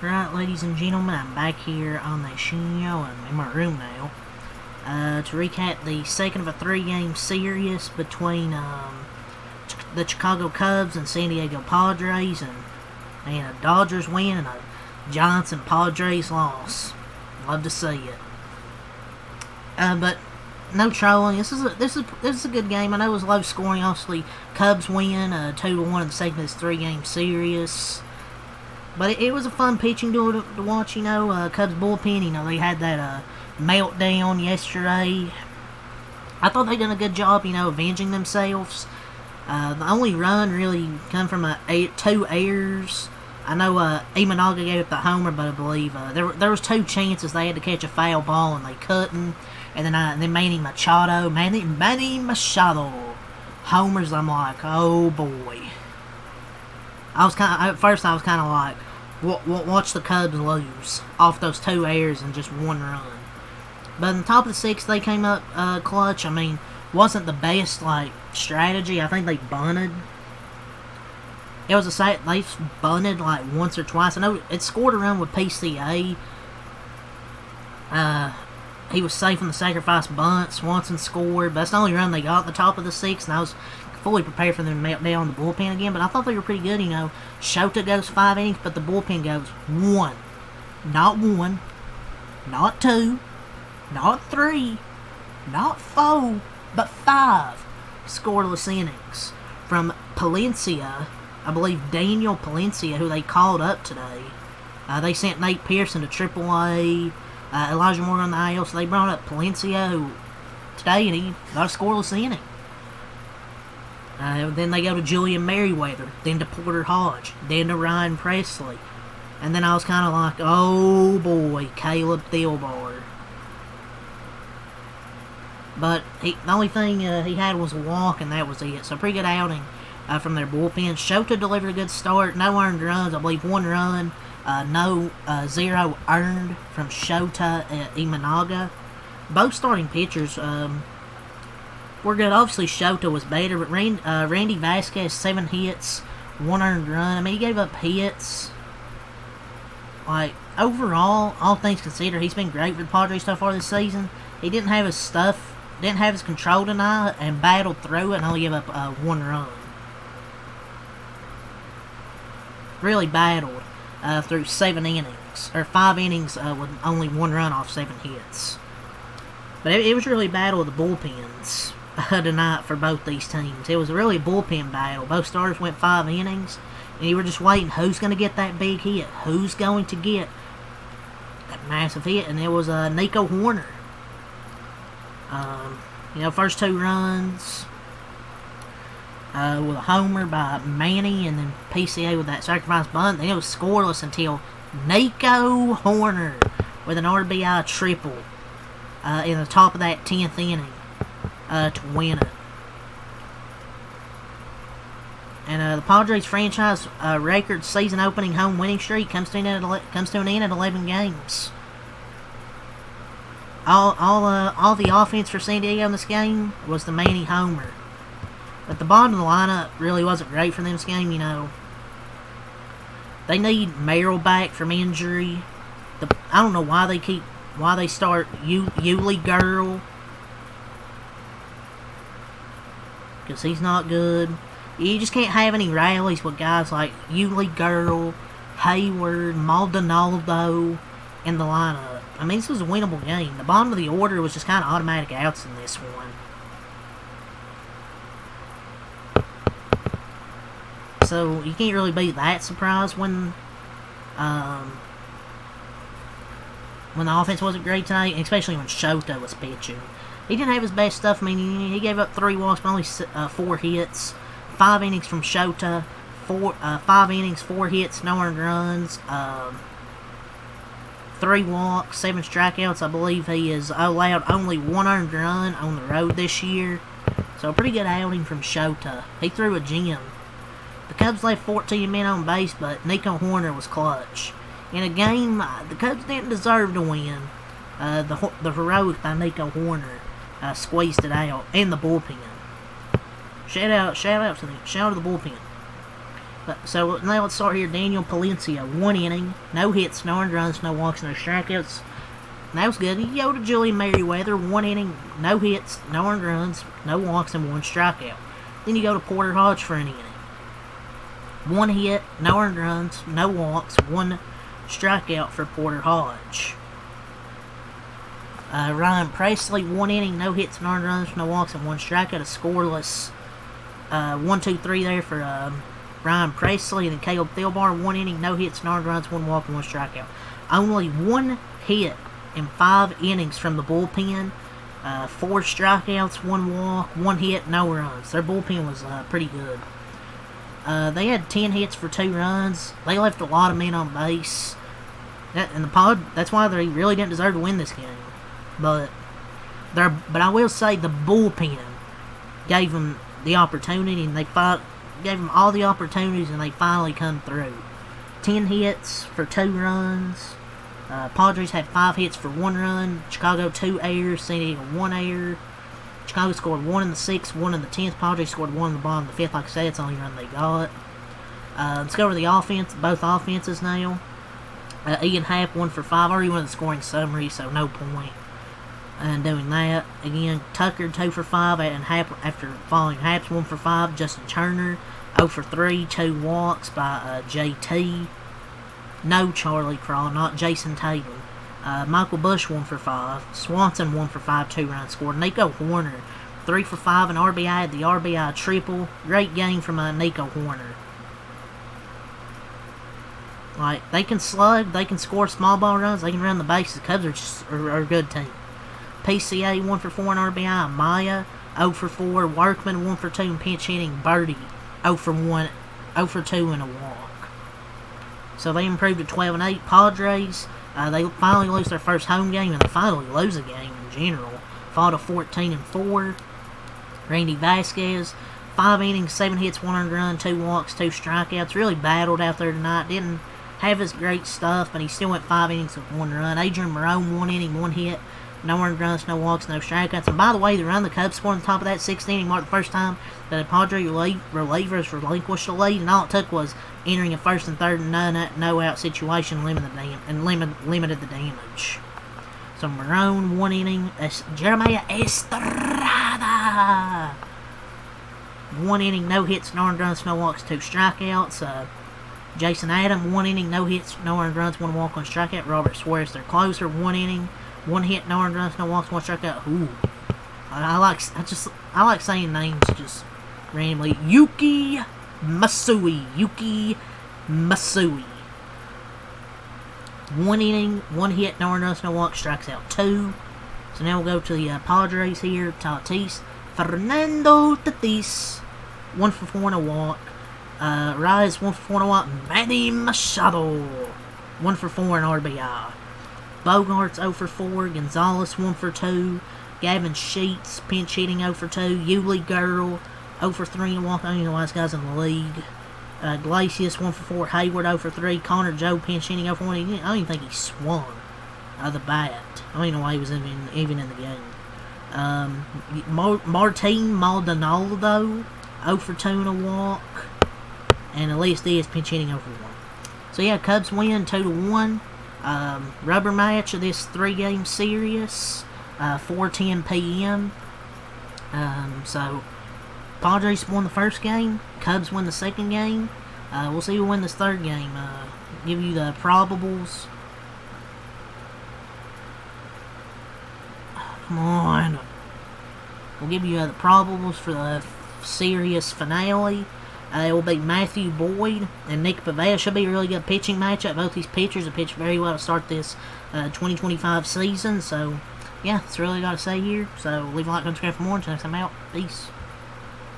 Right, ladies and gentlemen, I'm back here on the show. I'm in my room now to recap the second of a three-game series between the Chicago Cubs and San Diego Padres, and a Dodgers win and a Giants and Padres loss. Love to see it. But no trolling. This is a good game. I know it was low scoring. Obviously, Cubs win 2-1 in the second of this three-game series. But it was a fun pitching to watch, Cubs bullpen, they had that meltdown yesterday. I thought they done a good job, avenging themselves. The only run really come from two errors. I know Imanaga gave up the homer, but I believe there was two chances they had to catch a foul ball and they couldn't. And then Manny Machado, homers. I'm like, oh boy. At first I was kind of like, watch the Cubs lose off those two errors and just one run. But in the top of the sixth, they came up clutch. I mean, wasn't the best strategy. I think they bunted. It was they bunted once or twice. I know it scored a run with PCA. He was safe on the sacrifice bunt. Swanson scored, but that's the only run they got at the top of the sixth, and I was fully prepared for them to melt down the bullpen again, but I thought they were pretty good, Shota goes 5 innings, but the bullpen goes 1. Not 1, not 2, not 3, not 4, but 5 scoreless innings from Palencia. I believe Daniel Palencia, who they called up today. They sent Nate Pearson to AAA, Elijah Moore on the IL, so they brought up Palencia, who today, and he got a scoreless inning. Then they go to Julian Merriweather, then to Porter Hodge, then to Ryan Presley. And then I was kind of like, oh boy, Caleb Thielbar. But the only thing he had was a walk, and that was it. So pretty good outing from their bullpen. Shota delivered a good start, no earned runs, I believe 1 run, zero earned from Shota and Imanaga. Both starting pitchers were good. Obviously, Shota was better, but Randy Vasquez, 7 hits, 1 earned run. I mean, he gave up hits. Overall, all things considered, he's been great for the Padres so far this season. He didn't have his control tonight, and battled through it and only gave up 1 run. Really battled through 7 innings, or 5 innings with only 1 run off 7 hits. But it was really a battle of the bullpens tonight for both these teams. It was really a bullpen battle. Both starters went 5 innings, and you were just waiting who's going to get that big hit, who's going to get that massive hit, and it was Nico Horner. First 2 runs with a homer by Manny, and then PCA with that sacrifice bunt. Then it was scoreless until Nico Horner with an RBI triple in the top of that 10th inning to win it. And the Padres franchise record season opening home winning streak comes to an end at 11 games. All the offense for San Diego in this game was the Manny homer. But the bottom of the lineup really wasn't great for them this game, They need Merrill back from injury. I don't know why they start Yuli Girl, because he's not good. You just can't have any rallies with guys like Yuli Girl, Hayward, Maldonado in the lineup. I mean, this was a winnable game. The bottom of the order was just kind of automatic outs in this one. So you can't really be that surprised when the offense wasn't great tonight, especially when Shota was pitching. He didn't have his best stuff. I mean, he gave up 3 walks, but only 4 hits. 5 innings from Shota, 5 innings, 4 hits, no earned runs, 3 walks, 7 strikeouts. I believe he has allowed only 1 earned run on the road this year. So a pretty good outing from Shota. He threw a gem. The Cubs left 14 men on base, but Nico Horner was clutch. In a game the Cubs didn't deserve to win, the heroic by Nico Horner squeezed it out, and the bullpen. Shout out to the bullpen. So now let's start here. Daniel Palencia, 1 inning, no hits, no earned runs, no walks, no strikeouts. That was good. He yelled to Julian Merriweather, 1 inning, no hits, no earned runs, no walks, and 1 strikeout. Then you go to Porter Hodge for an inning. 1 hit, no earned runs, no walks, 1 strikeout for Porter Hodge. Ryan Presley, 1 inning, no hits, no earned runs, no walks, and 1 strikeout. A scoreless 1-2-3 there for Ryan Presley. And then Caleb Thielbar, 1 inning, no hits, no earned runs, 1 walk, and 1 strikeout. Only 1 hit in 5 innings from the bullpen. 4 strikeouts, 1 walk, 1 hit, no runs. Their bullpen was pretty good. They had 10 hits for 2 runs. They left a lot of men on base. That's why they really didn't deserve to win this game. But I will say the bullpen gave them the opportunity, and gave them all the opportunities, and they finally come through. 10 hits for 2 runs. Padres had 5 hits for 1 run. Chicago 2 errors. San Diego 1 error. Chicago scored 1 in the 6th, 1 in the 10th. Padres scored 1 in the bottom of the 5th. Like I said, it's the only run they got. Let's go over the offense. Both offenses now. Ian Happ 1 for 5. I already went to the scoring summary, so no point in doing that. Again, Tucker 2 for 5, and Happ, after following Happ's 1 for 5. Justin Turner 0 for 3, 2 walks by JT. No Charlie Crawl, not Jason Tatum. Michael Bush 1 for 5. Swanson 1 for 5, 2 runs scored. Nico Horner 3 for 5, and RBI had the RBI triple. Great game from Nico Horner. Like, they can slug, they can score small ball runs, they can run the bases. Cubs are a good team. PCA 1 for 4 and RBI. Maya 0 for 4. Workman 1 for 2 and pinch hitting. Birdie 0 for 1, 0 for 2 and a walk. So they improved to 12-8. Padres, they finally lose their first home game, and they finally lose a game in general. Fall to 14-4. Randy Vasquez, 5 innings, 7 hits, 1 earned run, 2 walks, 2 strikeouts. Really battled out there tonight. Didn't have his great stuff, but he still went 5 innings with 1 run. Adrian Marone, 1 inning, 1 hit, no earned runs, no walks, no strikeouts. And by the way, the run the Cubs scored on top of that 6th inning marked the first time that a Padre relievers relinquished the lead, and all it took was entering a 1st and 3rd and no out situation, limited the damage. So Marone, 1 inning. Jeremiah Estrada, 1 inning, no hits, no earned runs, no walks, 2 strikeouts. Jason Adam, 1 inning, no hits, no earned runs, 1 walk, 1 strikeout. Robert Suarez, their closer, 1 inning, 1 hit, no earned runs, no walks, 1 strikeout. Ooh, I like saying names just randomly. Yuki Masui, 1 inning, 1 hit, no earned runs, no walks, strikes out 2. So now we'll go to the Padres here. Fernando Tatis, 1 for 4 and a walk. Rise 1 for 4 and a walk. Manny Machado 1 for 4 and RBI. Bogarts 0 for 4. Gonzalez 1 for 2. Gavin Sheets pinch hitting 0 for 2. Yuli Girl 0 for 3 and a walk. I don't even know why this guy's in the league. Glacius 1 for 4. Hayward 0 for 3. Connor Joe pinch hitting 0 for 1. I don't even think he swung the bat. I don't even know why he was even in the game. Martin Maldonado 0 for 2 and a walk. And Elias Diaz pinch hitting 0 for 1. So yeah, Cubs win 2-1. Rubber match of this 3-game series. 4:10 p.m. So Padres won the first game. Cubs win the second game. We'll see who win this third game. Give you the probables. Come on. We'll give you the probables for the series finale. It will be Matthew Boyd and Nick Pavetta. Should be a really good pitching matchup. Both these pitchers have pitched very well to start this 2025 season. So, yeah, that's really all I got to say here. So, leave a like, subscribe for more. Until next time, out. Peace.